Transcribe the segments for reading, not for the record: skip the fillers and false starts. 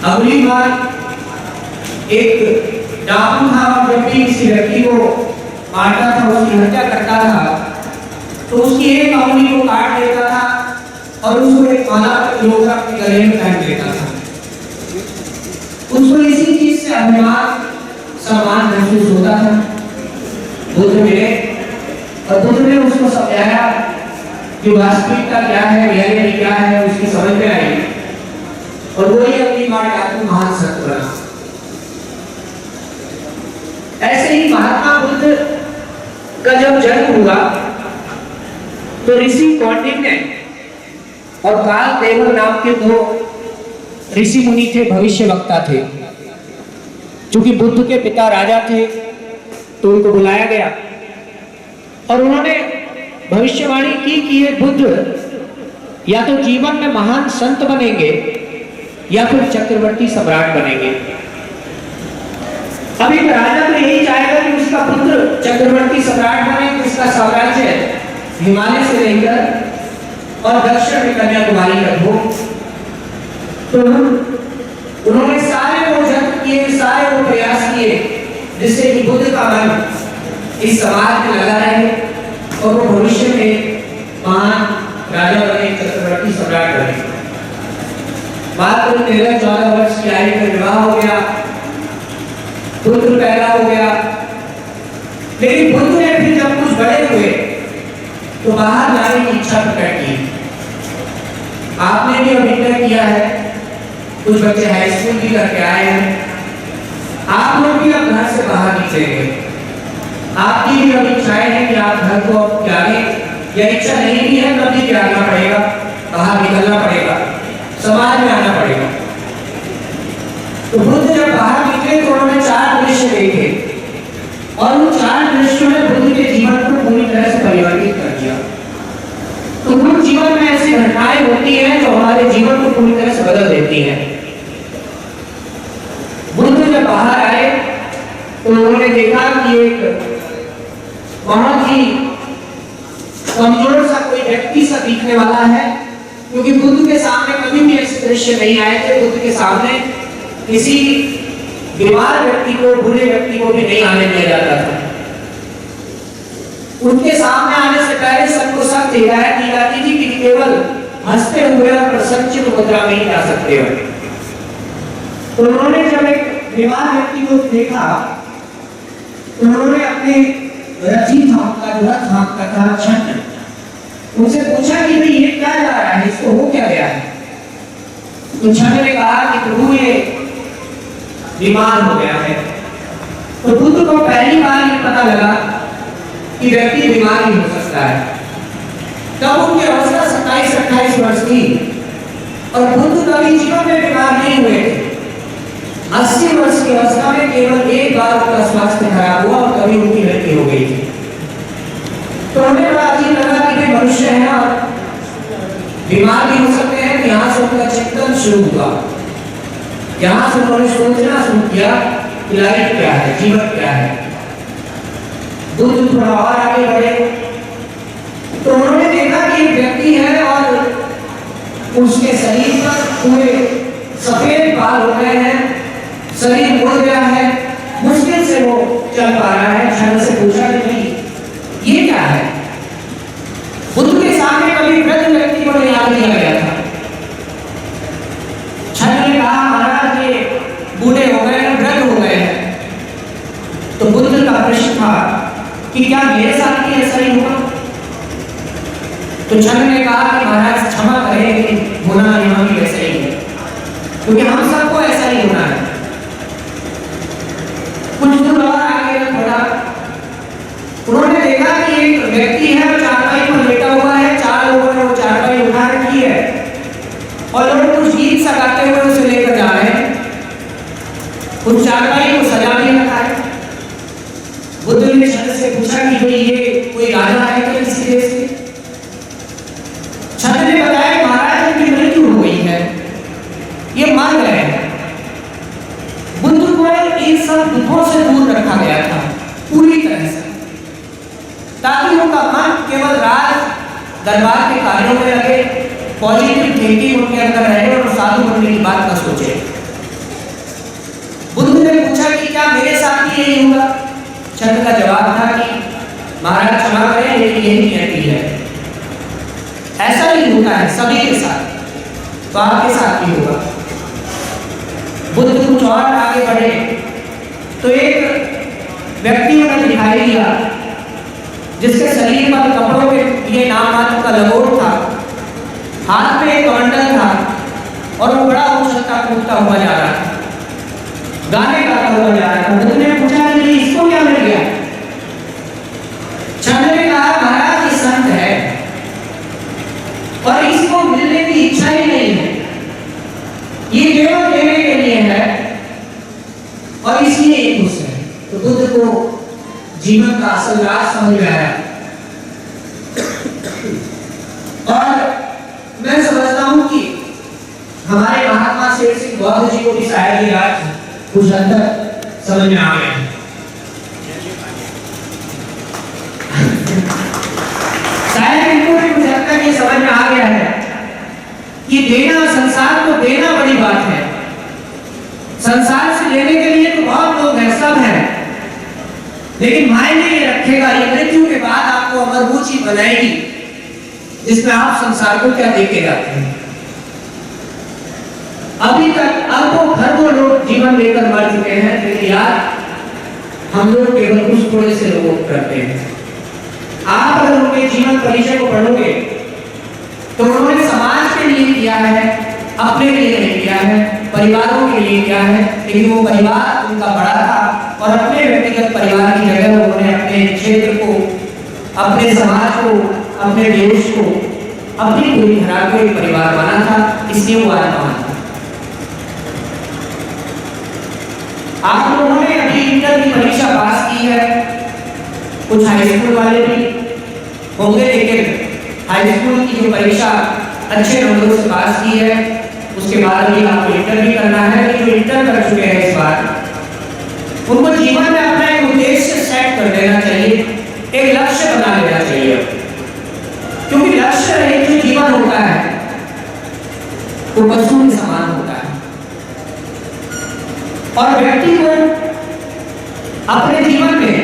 अगली बार एक डाकू था और जब भी किसी व्यक्ति को मारता था, उसकी हत्या करता था, तो उसकी एक उंगली को काट देता था और उसको एक माला लोग अपने गले में पहन देता था। उसको इसी चीज से अभिमान सम्मान महसूस होता था। बुद्ध मिले और बुद्ध ने उसको समझाया कि वास्तविकता क्या है, रियलिटी क्या है, उसकी समझ में आई और वही अपनी बात डाकू महान संत बना। ऐसे ही महात्मा बुद्ध का जब जन्म हुआ तो ऋषि कौंडिन्य और काल देवर नाम के दो ऋषि मुनि थे, भविष्य वक्ता थे। क्योंकि बुद्ध के पिता राजा थे तो उनको बुलाया गया और उन्होंने भविष्यवाणी की कि ये बुद्ध या तो जीवन में महान संत बनेंगे या फिर चक्रवर्ती सम्राट बनेंगे। अभी राजा तो यही चाहेगा कि उसका पुत्र चक्रवर्ती सम्राट बने, जिसका साम्राज्य हिमालय से लेकर और दक्षिण में कन्याकुमारी तक हो। तो उन्होंने सारे वो जत्न किए, सारे वो प्रयास किए जिससे कि बुद्ध का मन इस समाज में लगा रहे और वो भविष्य में महान राजा बने, चक्रवर्ती सम्राट बने। मात्र 13-14 वर्ष की आयु में विवाह हो गया, पुत्र पैदा हो गया। लेकिन बुद्ध ने फिर जब कुछ बड़े हुए तो बाहर जाने की इच्छा प्रकट की। आपने भी अब इंटर किया है, कुछ बच्चे हाई स्कूल भी करके आए हैं। आप लोग भी अब घर से बाहर निकलेंगे। आपकी भी अब इच्छाएं हैं कि आप घर को त्यागें, या इच्छा नहीं भी है तब भी त्यागना पड़ेगा, बाहर निकलना पड़ेगा, समाज में आना पड़ेगा। तो बुद्ध जब बाहर निकले तो उन्होंने 4 दृश्य देखे और उन 4 दृश्यों ने बुद्ध के जीवन को पूरी तरह से परिवर्तित कर दिया। तो कुछ जीवन में ऐसी घटनाएं होती हैं जो हमारे जीवन को पूरी तरह से बदल देती हैं। बुद्ध जब बाहर आए तो उन्होंने देखा कि एक बहुत ही कमजोर सा कोई व्यक्ति सा दिखने वाला है, क्योंकि बुद्ध के सामने कभी भी ऐसे दृश्य नहीं आए थे। बुद्ध के सामने किसी बीमार व्यक्ति को, बुरे व्यक्ति को भी नहीं आने दिया जाता था। उनके सामने आने से पहले सबको सख्त हिदायत दी जाती थी कि केवल हंसते हुए और प्रसन्नचित्त मुद्रा में ही जा सकते हो। तो उन्होंने जब एक बीमार व्यक्ति को देखा तो उन्होंने अपने रथी हाँकता था छन्न, उनसे पूछा कि भाई ये क्या जा रहा है, इसको हो क्या गया है। तो छन्न ने कहा कि प्रभु ये बीमार हो गया है। तो बुद्ध को पहली बार ये पता लगा कि व्यक्ति बीमार ही हो सकता है। तब उनकी अवस्था 27-28 वर्ष की और बुद्ध कभी जीवन में बीमार नहीं हुए थे। 80 वर्ष की अवस्था में केवल एक बार उनका स्वास्थ्य खराब हुआ और कभी उनकी मृत्यु हो गई थी। तो उन्हें बड़ा अजीब लगा कि वे मनुष्य हैं और बीमार भी हो सकते हैं। तो यहाँ से उनका चिंतन शुरू हुआ, यहाँ से उन्होंने सोचना शुरू किया कि लाइफ क्या है, जीवन क्या है। बुद्ध थोड़ा और आगे बढ़े तो उन्होंने देखा कि एक व्यक्ति है और उसके शरीर पर पूरे सफेद बाल हो गए हैं, शरीर मुड़ गया है, मुश्किल से वो चल पा रहा है। छन्न से पूछा कि नहीं ये क्या है। बुद्ध के सामने कभी वृद्ध व्यक्ति को नहीं आने दिया गया था। छन्न ने कहा महाराज ये बूढ़े हो गए हैं, वृद्ध हो गए हैं। तो बुद्ध का प्रश्न था कि क्या मेरे साथ भी ऐसा ही होगा। तो छन्न ने कहा कि महाराज क्षमा करें कि होना यहाँ भी वैसा ही है, क्योंकि हम सबको ऐसा ही होना है। कुछ दूर और आगे बढ़ा, उन्होंने देखा कि एक व्यक्ति है वो चारपाई पर लेटा हुआ है, 4 लोगों ने वो चारपाई उठा रखी है और लोग कुछ गीत सा गाते हुए उसे लेकर जा रहे हैं। उस चारपाई को सजा भी रखा है। बुद्ध ने छन्न से पूछा कि भाई ये कोई राजा है क्या किसी देश के। छन्न ने बताया महाराज इनकी मृत्यु हो गई है, ये मर गए हैं। बुद्ध को इन सब दुखों से दूर रखा गया था पूरी तरह से, ताकि उनका मन केवल राज दरबार के कार्यों में लगे, पॉजिटिव थिंकिंग उनके अंदर रहे और साधु बनने की बात न सोचे। यही होगा। चंद का जवाब था कि महाराज क्षमा करें लेकिन यही कहती है। ऐसा नहीं होता है सभी के साथ, तो आपके साथ भी होगा। बुद्ध कुछ और आगे बढ़े तो एक व्यक्ति उन्हें दिखाई दिया जिसके शरीर पर कपड़ों के लिए नाम मात्र का लगोट था, हाथ में एक कमंडल था और वो बड़ा उछलता कूदता हुआ जा रहा था, गाने गाता हुआ जा रहा था। बुद्ध ने पूछा कि इसको क्या मिल गया? चंद्र ने कहा महाराज ये संत है और इसको मिलने की इच्छा ही नहीं है, ये केवल देने के लिए है और इसलिए ये खुश है। तो बुद्ध को जीवन का असल राज समझ में आया और मैं समझता हूं कि हमारे महात्मा शेर सिंह बौद्ध जी को भी शायद ये राज कुछ हद तक समझ में आ गया। शायद इनको भी कुछ हद तक ये समझ में आ गया है कि देना, संसार को देना बड़ी बात है। संसार से लेने के लिए तो बहुत लोग हैं, सब हैं, लेकिन मायने ये रखेगा, ये मृत्यु के बाद आपको अमर वो चीज बनाएगी जिसमें आप संसार को क्या देके जाते हैं। अभी तक अरबों लोग जीवन लेकर मर चुके हैं, लेकिन यार हम लोग केवल कुछ थोड़े से लोगों को करते हैं। आप अगर उनके जीवन परिचय को पढ़ोगे तो उन्होंने समाज के लिए किया है, अपने लिए नहीं किया है, परिवारों के लिए किया है, लेकिन वो परिवार उनका बड़ा था और अपने व्यक्तिगत परिवार की जगह उन्होंने अपने क्षेत्र को, अपने समाज को, अपने देश को, अपनी पूरी धरा को एक परिवार माना था, इसलिए वो आज महान था। आप लोगों ने अभी इंटर की परीक्षा पास की है, कुछ हाई स्कूल वाले भी होंगे, लेकिन हाई स्कूल की जो परीक्षा अच्छे नंबरों से पास की है उसके बाद भी आपको इंटर भी करना है। जो इंटर कर चुके हैं इस बार उनको जीवन में अपना एक उद्देश्य सेट कर देना चाहिए, एक लक्ष्य बना लेना चाहिए, क्योंकि लक्ष्य रहित जो जीवन होता है वो पशु के समान होता है और व्यक्ति को अपने जीवन में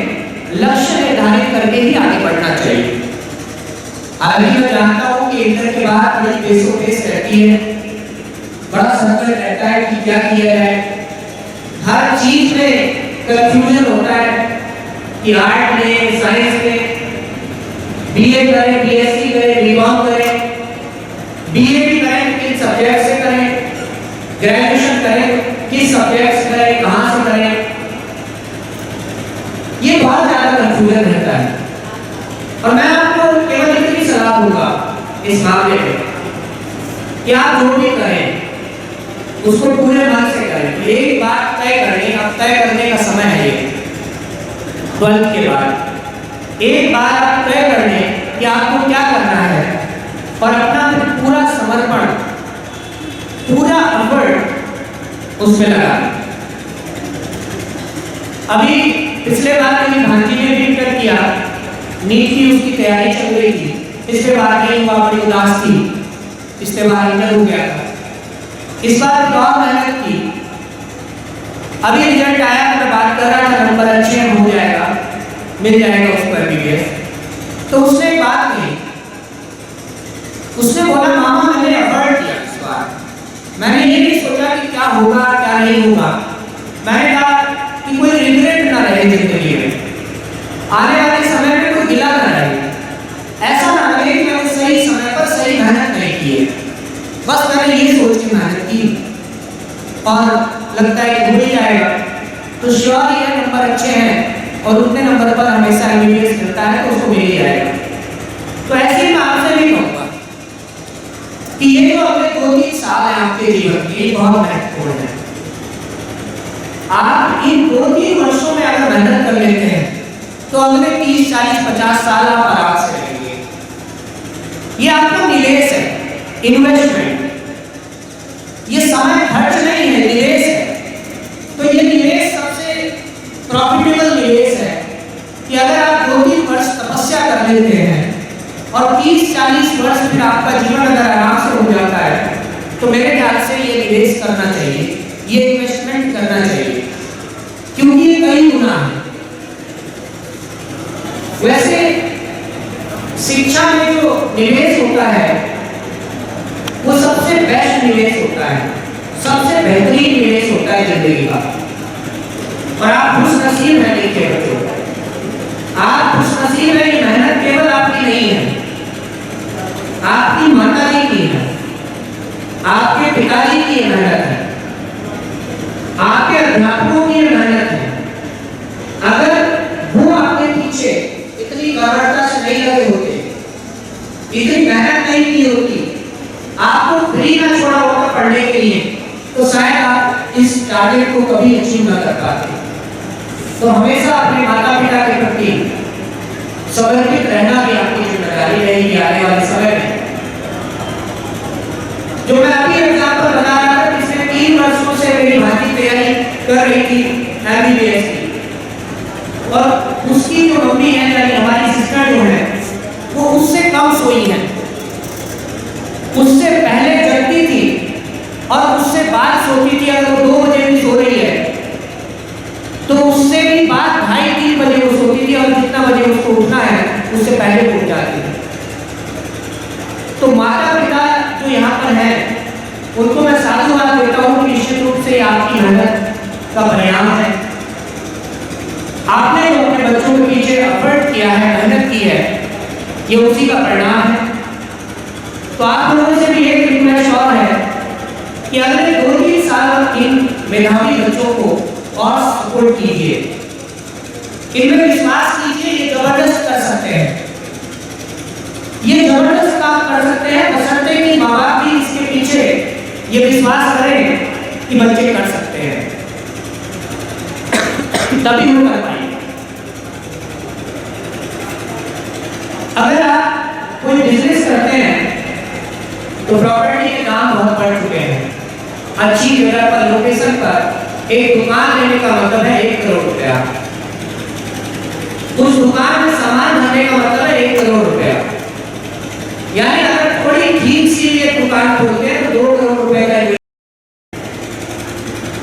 लक्ष्य निर्धारित करके ही आगे बढ़ना चाहिए। अभी मैं जानता हूं कि इंटर के बाद बड़ी पेशो पेश रहती है, बड़ा संकट रहता है कि क्या किया जाए, हर चीज में कंफ्यूजन होता है कि आर्ट में, साइंस में बीए करें, बीएससी करें, बीकॉम करें, बीए भी करें किस सब्जेक्ट से करें, ग्रेजुएशन करें किस सब्जेक्ट से करें, कहां से करें, ये बहुत ज्यादा कंफ्यूजन रहता है। और मैं आपको केवल इतनी सलाह दूंगा इस मामले में कि आप जो भी करें उसको पूरे मन से करें। एक बात तय करने का समय है ये 12th के बाद एक बार आप तय कर लें कि आपको क्या करना है और अपना पूरा समर्पण, पूरा एफर्ट उसमें लगा। अभी पिछले बार मेरी भांजी ने भी इंटर किया, नीट की उसकी तैयारी चल रही थी, पिछले बार नहीं हुआ, बड़ी उदास थी, पिछले बार इंटर हो गया था, इस बार बहुत मेहनत की। अभी रिजल्ट आया, मैं बात कर रहा था नंबर अच्छे हो जाएगा, मिल जाएगा उसको एमबीबीएस। तो उसने एक बात कही, उसने बोला मामा मैंने एफर्ट किया इस बार, मैंने ये नहीं सोचा कि क्या होगा क्या नहीं होगा, मैंने कहा कि कोई रिग्रेट ना रहे जिंदगी में, आने वाले समय में कोई गिला ना रहे, ऐसा ना लगे कि मैंने सही समय पर सही मेहनत नहीं की है। बस मैंने ये सोच के मेहनत की और लगता है कि हो ही जाएगा, तो श्योर ये नंबर अच्छे हैं और उतने नंबर पर हमेशा एमबीबीएस मिलता है तो उसको मिल ही जाएगा। तो ऐसे ही मैं आपसे भी कहूँगा कि ये जो अगले 2-3 साल है आपके जीवन के, ये बहुत महत्वपूर्ण है। आप इन 2-3 वर्षों में अगर मेहनत कर लेते हैं तो अगले 30, 40, 50 साल आप आराम से रहेंगे। ये आपका निवेश है, इन्वेस्टमेंट, ये समय खर्च नहीं है, निवेश है। तो ये निवेश सबसे प्रॉफिटेबल निवेश है कि अगर आप 2-3 वर्ष तपस्या कर लेते हैं और 30-40 वर्ष फिर आपका जीवन अगर आराम से हो जाता है तो मेरे ख्याल से ये निवेश करना चाहिए, ये इन्वेस्टमेंट करना चाहिए, क्योंकि ये कई गुना है। वैसे शिक्षा में जो निवेश होता है वो सबसे बेस्ट निवेश होता है, सबसे बेहतरीन निवेश होता है जिंदगी का। और आप खुशनसीब हैं देखिए बच्चों, आप खुशनसीब हैं। ये मेहनत केवल आपकी नहीं है, आपकी माताजी की है, आपके पिताजी की मेहनत है, आपके अध्यापकों की मेहनत है। अगर वो आपके पीछे इतनी गंभीरता से नहीं लगे होते, इतनी मेहनत नहीं की होती, आपको फ्री ना छोड़ा होता पढ़ने के लिए, तो शायद आप इस टारगेट को कभी अचीव ना कर पाते। तो हमेशा अपने माता पिता के प्रति समर्पित रहना भी आपकी जिम्मेदारी रहेगी आने वाले समय में। जो मैं अभी एग्जाम्पल बता रहा था, जिसमें 3 वर्षों से मेरी भांजी तैयारी कर रही थी MBBS की, और उसकी जो मम्मी है यानी हमारी सिस्टर जो है वो उससे कम सोई है, उससे पहले जगती थी और उससे बाद सोती थी। अगर वो 2 बजे भी सो रही है तो उससे भी बाद 2:30-3 बजे वो सोती थी, और जितना बजे उसको उठना है उससे पहले उठ जाती थी। तो माता पिता जो यहाँ पर है उनको मैं साधुवाद देता हूँ कि निश्चित रूप से आपकी मेहनत का परिणाम है। आपने जो अपने बच्चों के पीछे एफर्ट किया है, मेहनत की है, ये उसी का परिणाम है। तो आप लोगों से भी एक रिक्वेस्ट और है कि अगले 2-3 साल इन मेधावी बच्चों को और सपोर्ट कीजिए, इनमें विश्वास कीजिए, ये जबरदस्त कर सकते हैं, ये जबरदस्त काम कर सकते हैं, बशर्ते कि माँ बाप भी इसके पीछे ये विश्वास करें कि बच्चे कर सकते हैं, तभी वो कर पाएंगे। अगर आप कोई बिजनेस करते हैं तो प्रॉपर्टी के दाम बहुत बढ़ चुके हैं। अच्छी जगह पर, लोकेशन पर एक दुकान लेने का मतलब है 1 करोड़ रुपया, उस दुकान में सामान भरने का मतलब है 1 करोड़ रुपया। यानी अगर थोड़ी ठीक सी एक दुकान खोलते हैं तो 2 करोड़ रुपए का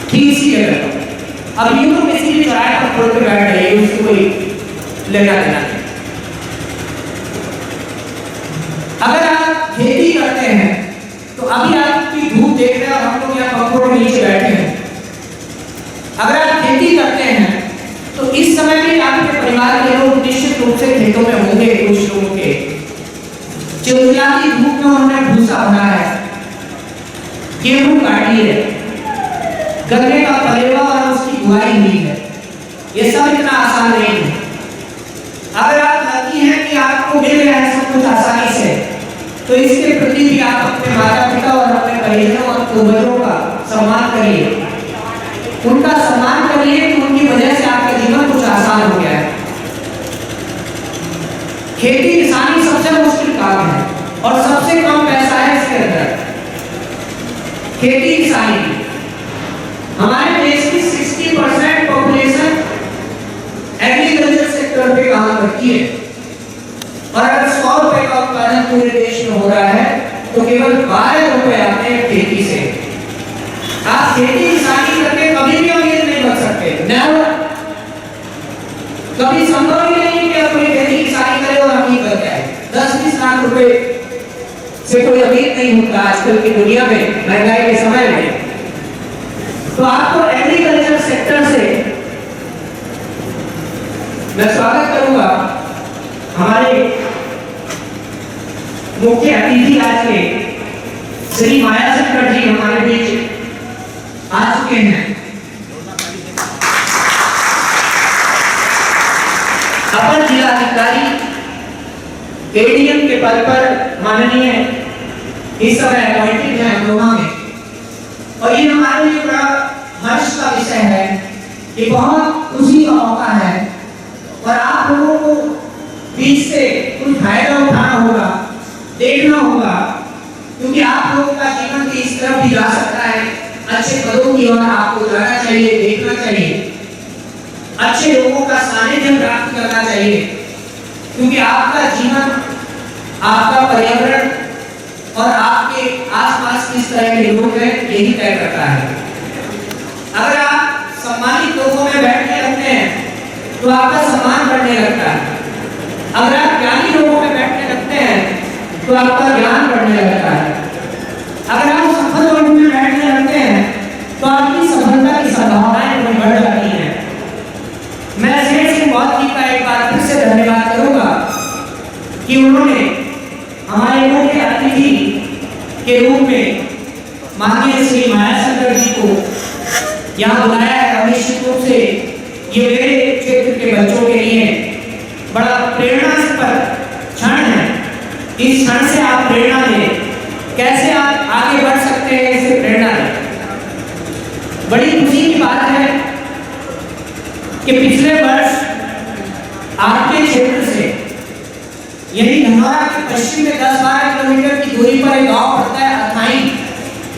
ठीक सी जगह। अब यूं तो किसी भी किराए पर खोल के बैठ रहे हैं, उसको कोई लेना देना नहीं। अगर आप खेती करते हैं तो अभी आपकी धूप देख रहे हैं और हम लोग यहाँ पंखों के नीचे बैठे हैं। अगर आप खेती करते हैं तो इस समय भी आपके परिवार के लोग निश्चित रूप से खेतों में होंगे। कुछ लोगों के चिलचिलाती धूप में उन्होंने भूसा भरा है, गेहूं काटी है, गन्ने का पलेवा और उसकी बुआई हुई है। ये सब इतना आसान नहीं है। अगर आप लकी हैं कि आपको मिल गया है सब कुछ आसानी से, तो इसके प्रति भी आप अपने माता पिता और अपने परिजनों और पूर्वजों का सम्मान करिए, उनका सम्मान करिए कि उनकी वजह से आपका जीवन कुछ आसान हो गया है। खेती किसानी सबसे मुश्किल काम है और सबसे कम पैसा है इसके अंदर। खेती किसानी हमारे देश की 60% पॉपुलेशन एग्रीकल्चर सेक्टर पे काम करती है, और अगर 100 रुपए का उत्पादन पूरे देश में हो रहा है तो केवल 12 रुपए आते हैं खेती से। आप खेती किसानी करके कभी भी अमीर नहीं बन सकते, कभी संभव ही नहीं कि आप कोई खेती किसानी करे और अमीर बन जाए। 10-20 लाख रुपए से कोई अमीर नहीं होता आजकल की दुनिया में, महंगाई के समय में। तो आपको एग्रीकल्चर सेक्टर से मैं स्वागत करूंगा। हमारे मुख्य अतिथि आज के श्री माया शंकर जी हमारे बीच आ चुके हैं। अपर जिलाधिकारी एडीएम के पद पर माननीय इस समय अपॉइंटेड है अमरोहा में, और ये हमारे लिए बड़ा हर्ष का विषय है, ये बहुत खुशी का मौका है, और आप लोगों को बीच से कुछ फायदा उठाना होगा, देखना होगा, क्योंकि आप लोगों का जीवन भी इस तरफ भी जा सकता है। अच्छे पदों की ओर आपको जाना चाहिए, देखना चाहिए, अच्छे लोगों का सानिध्य प्राप्त करना चाहिए, क्योंकि आपका जीवन, आपका पर्यावरण और आपके आसपास किस तरह के लोग हैं यही तय करता है। अगर आप सम्मानित लोगों में बैठ के रखते हैं तो आपका सम्मान बढ़ने लगता है, अगर आप ज्ञानी लोगों में बैठने लगते हैं तो आपका ज्ञान बढ़ने लगता है। अगर आप सफल लोगों में बैठने लगते हैं तो आपकी सफलता की संभावनाएं बढ़ जाती हैं। मैं सेठ सिंह बौद्ध जी का एक बार फिर से धन्यवाद करूंगा कि उन्होंने हमारे मुख्य अतिथि के रूप में माननीय श्री मायाशंकर जी को यहाँ बुलाया है। निश्चित रूप से ये मेरे क्षेत्र के बच्चों के लिए बड़ा प्रेरणास्पद क्षण है। इस क्षण से आप प्रेरणा लें, कैसे आप आगे बढ़ सकते हैं इससे प्रेरणा लें। बड़ी खुशी की बात है कि पिछले वर्ष आपके क्षेत्र से यही धनौरा के पश्चिम में 10-12 किलोमीटर की दूरी पर एक गांव पड़ता है अथाई,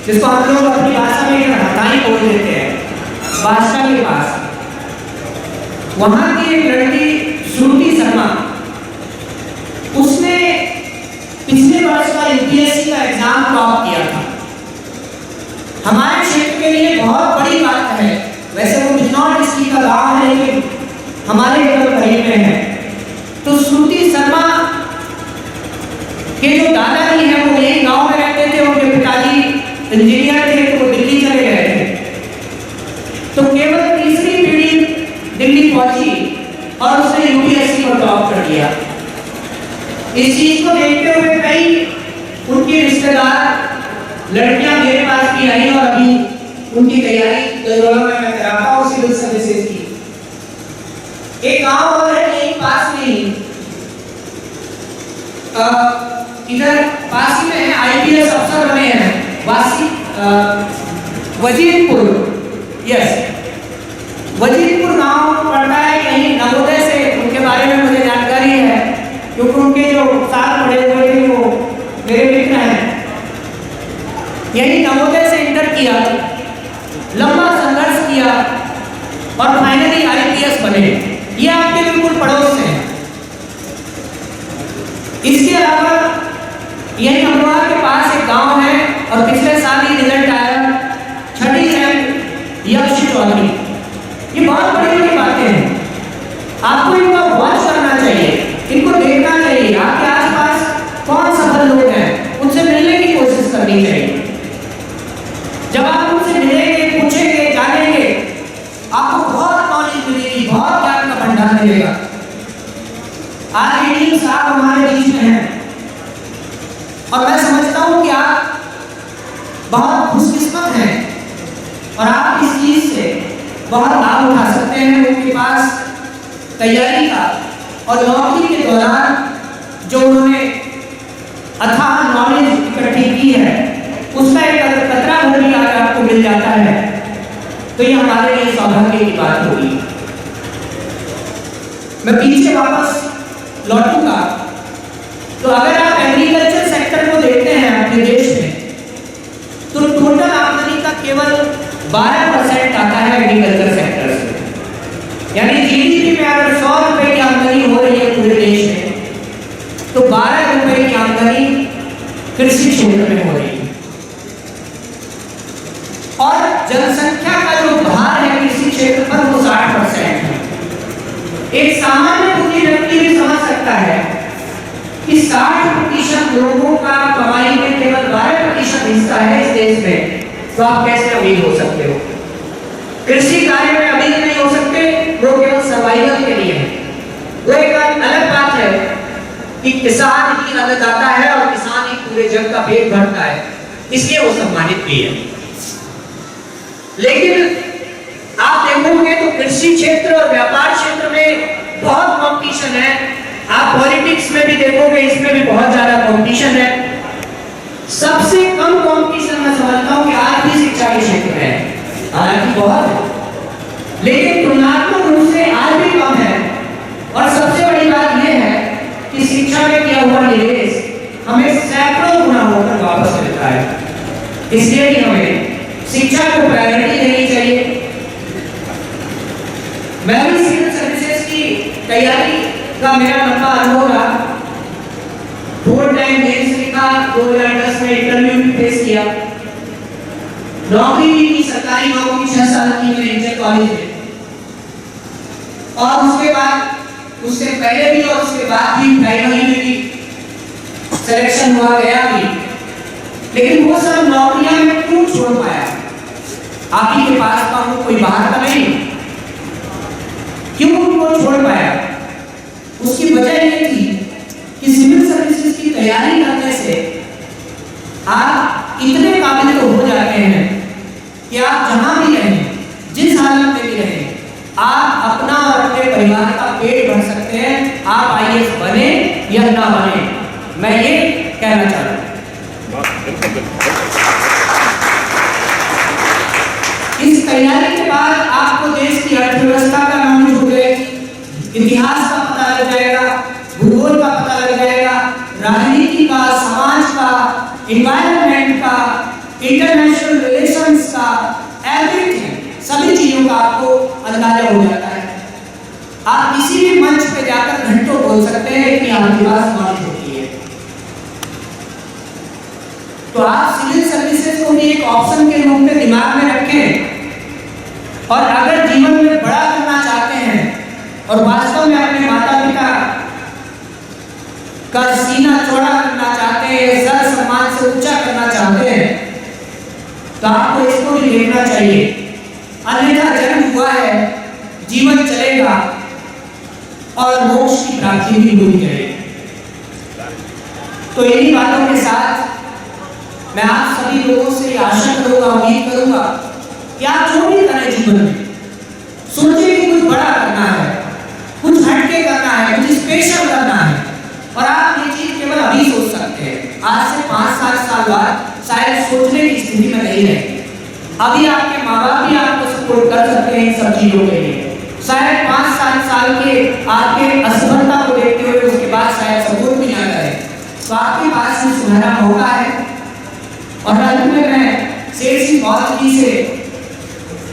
जिसको हम लोग अपनी भाषा में हटाई बोल देते हैं, बादशाह के पास। वहां की एक लड़की श्रुति शर्मा, उसने पिछले वर्ष का यूपीएससी का एग्जाम टॉप किया था। हमारे क्षेत्र के लिए बहुत बड़ी बात है। वैसे वो बिजनौर डिस्ट्रिक्ट का गांव है लेकिन हमारे घर करीब में है। तो श्रुति शर्मा के जो दादाजी हैं वो यही गांव में रहते थे। उनके पिताजी इंजीनियर थे तो वो दिल्ली चले गए थे। तो केवल तीसरी पीढ़ी दिल्ली पहुंची और उसने यूपीएससी को टॉप कर दिया। इस चीज को देखते हुए कई उनके रिश्तेदार लड़कियां मेरे पास भी आई और अभी उनकी तैयारी में मैं कराता हूँ सिविल सर्विसेज की। एक गांव और है यहीं पास में ही, इधर पास ही में है, आईपीएस अफसर बने हैं वजीरपुर। यस, वजीरपुर गांव पड़ता है यहीं नवोदय से। उनके बारे में मुझे जानकारी है क्योंकि उनके जो साथ पढ़े हुए थे वो मेरे मित्र हैं। यही नवोदय से इंटर किया, लंबा संघर्ष किया और फाइनली आईपीएस बने। ये आपके बिल्कुल पड़ोस हैं। इसके अलावा यही अमरोहा के पास एक गांव है और पिछले साल ही रिजल्ट आया, 6ठी रैंक यक्ष चौधरी। ये बहुत बड़ी बड़ी बातें हैं, आपको इनका वॉच करना चाहिए, इनको देखना चाहिए। आपके आसपास कौन सफल लोग हैं उनसे मिलने की कोशिश करनी चाहिए। जब आप उनसे मिलेंगे, पूछेंगे, जानेंगे, आपको बहुत नॉलेज मिलेगी, बहुत ज्ञान का भंडार मिलेगा। आज एडीएम साहब हमारे बीच में हैं और मैं समझता हूं कि आप बहुत खुशकिस्मत हैं और आप इस चीज से बहुत लाभ उठा सकते हैं। उनके पास तैयारी का और नौकरी के दौरान जो उन्होंने अथाह नॉलेज इकट्ठी की है उसका एक कतरा भर भी अगर आपको मिल जाता है तो ये हमारे लिए सौभाग्य की बात होगी। मैं पीछे वापस लौटूंगा तो अगर आप एग्रीकल्चर सेक्टर को देखते हैं अपने देश में तो टोटल आमदनी का केवल 12% आता है एग्रीकल्चर सेक्टर से। यानी जीडीपी में अगर 100 रुपए की आमदनी हो रही है पूरे देश में तो 12 रुपए की आमदनी कृषि क्षेत्र में हो रही है। और जनसंख्या का जो भार है कृषि क्षेत्र पर वो 60% है। एक सामान्य बुद्धि व्यक्ति भी समझ सकता है कि 60% लोगों का कमाई में केवल 12% हिस्सा है इस देश में, तो आप कैसे अमीर हो सकते हो? कृषि कार्य में अमीर नहीं हो सकते, वो केवल सर्वाइवल के लिए है। वो एक अलग बात है कि किसान ही अन्नदाता है और किसान ही पूरे जग का पेट भरता है, इसलिए वो सम्मानित भी है। लेकिन आप देखोगे तो कृषि क्षेत्र और व्यापार क्षेत्र में बहुत कंपटीशन है। आप पॉलिटिक्स में भी देखोगे, इसमें भी बहुत ज्यादा कंपटीशन है। सबसे कम कंपटीशन मैं समझता हूं कि आर्थिक शिक्षा के क्षेत्र में है। हालांकि बहुत है लेकिन तुलनात्मक रूप से आज भी कम है। और सबसे बड़ी बात यह है कि शिक्षा में किया हुआ निवेश हमें सैकड़ों गुना होकर वापस मिलता है। इसलिए ही हमें शिक्षा को प्रायोरिटी देनी चाहिए। मैं भी सिविल सर्विसेज की तैयारी का मेरा लंबा अनुभव रहा। 4 टाइम मेंस लिखा, 2010 में इंटरव्यू भी फेस किया, नौकरी भी की, सरकारी नौकरी 6 साल की मैंने इंटर कॉलेज में। और उसके बाद उससे पहले भी और उसके बाद भी प्राइमरी में भी सिलेक्शन हुआ गया भी, लेकिन वो सब नौकरियां में क्यों छोड़ पाया? आप ही के पास का कोई बाहर का नहीं, क्यों वो छोड़ पाया? उसकी वजह ये थी कि सिविल सर्विसेज की तैयारी करने से आप इतने काबिल तो हो जाते हैं कि आप जहां भी रहें, जिस हालत में भी रहें, आप अपना और अपने परिवार का पेट भर सकते हैं। आप आईएएस बने या ना बने, मैं ये कहना चाहता हूं। इस तैयारी के बाद आपको देश की अर्थव्यवस्था का नॉलेज हो जाएगी, इतिहास का पता लग जाएगा, भूगोल का पता लग जाएगा, राजनीति का, समाज का, एनवायरनमेंट का, इंटरनेशनल रिलेशंस का, एवरीथिंग, सभी चीजों का आपको अंदाजा हो जाता है। आप किसी भी मंच पे जाकर घंटों बोल सकते हैं कि आपके पास नॉलेज होती है। तो आप सिविल सर्विसेज को भी एक ऑप्शन के रूप में दिमाग में रखें, और अगर जीवन में बड़ा करना चाहते हैं और वास्तव में अपने माता पिता का सीना चौड़ा करना चाहते हैं, सर सम्मान से ऊंचा करना चाहते हैं, तो आपको इसको भी देखना चाहिए। अन्यथा जन्म हुआ है, जीवन चलेगा और मोक्ष की प्राप्ति भी होनी चाहिए। तो इन्हीं बातों के साथ मैं आप सभी लोगों से आशा करूंगा, उम्मीद करूंगा कि आप जो भी करें जीवन में, सोचिए कि कुछ बड़ा करना है, कुछ हटके करना है, कुछ स्पेशल करना है, और आप ये चीज केवल अभी सोच सकते हैं। आज से 5-7 साल बाद शायद सोचने की स्थिति में नहीं रहेंगे। अभी आपके माँ बाप भी आपको सपोर्ट कर सकते हैं इन सब चीजों के लिए। शायद 5-7 साल के आपके असफलता को देखते हुए उसके बाद शायद सपोर्ट भी ना करें, तो आपके पास में सुनहरा मौका है। और अंत में मैं शेर सिंह बौद्ध जी से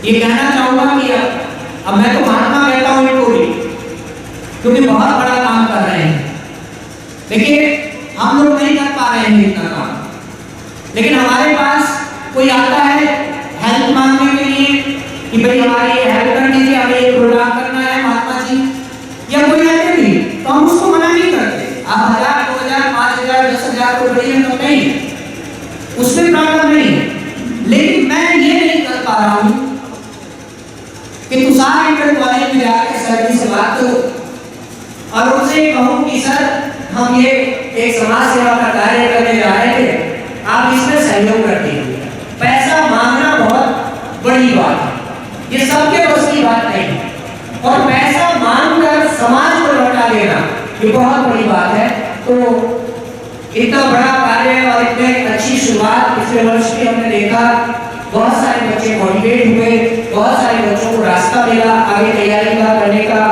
ये कहना चाहूंगा कि अब मैं तो महात्मा कहता हूँ इनको भी, क्योंकि बहुत बड़ा काम कर रहे हैं, लेकिन हम लोग नहीं कर पा रहे हैं इतना काम। लेकिन हमारे पास कोई आता है हेल्प मांगने के लिए कि भाई हमारी हेल्प कर दीजिए, हमें ये प्रोग्राम करना है महात्मा जी, या कोई आते नहीं, तो हम उसको मना नहीं करते। आप 1000, 2000, 5000, 10,000 को बढ़िया तो नहीं, उसमें प्रॉब्लम नहीं है। लेकिन मैं ये नहीं कर पा रहा हूँ कि तुषार इंटर कॉलेज में जाकर सर जी से बात करो और उनसे कहूँ कि सर हम ये एक समाज सेवा का कार्य करने जा रहे थे, आप इसमें सहयोग कर दीजिए। पैसा मांगना बहुत बड़ी बात है, ये सबके बस की बात नहीं है, और पैसा मांगकर समाज को लौटा देना ये बहुत बड़ी बात है। तो इतना बड़ा कार्य और इतने अच्छी शुरुआत पिछले वर्ष की हमने देखा, बहुत सारे बच्चे मोटिवेट हुए, बहुत सारे बच्चों को रास्ता मिला आगे तैयारी का करने का।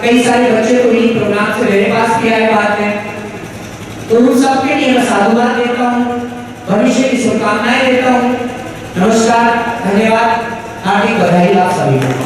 कई सारे बच्चे तो इन प्रोग्राम से मेरे पास भी आए बाद में, तो उन सबके लिए मैं साधुवाद देता हूँ, भविष्य की शुभकामनाएं देता हूँ। नमस्कार, धन्यवाद, हार्दिक बधाई आप सभी को।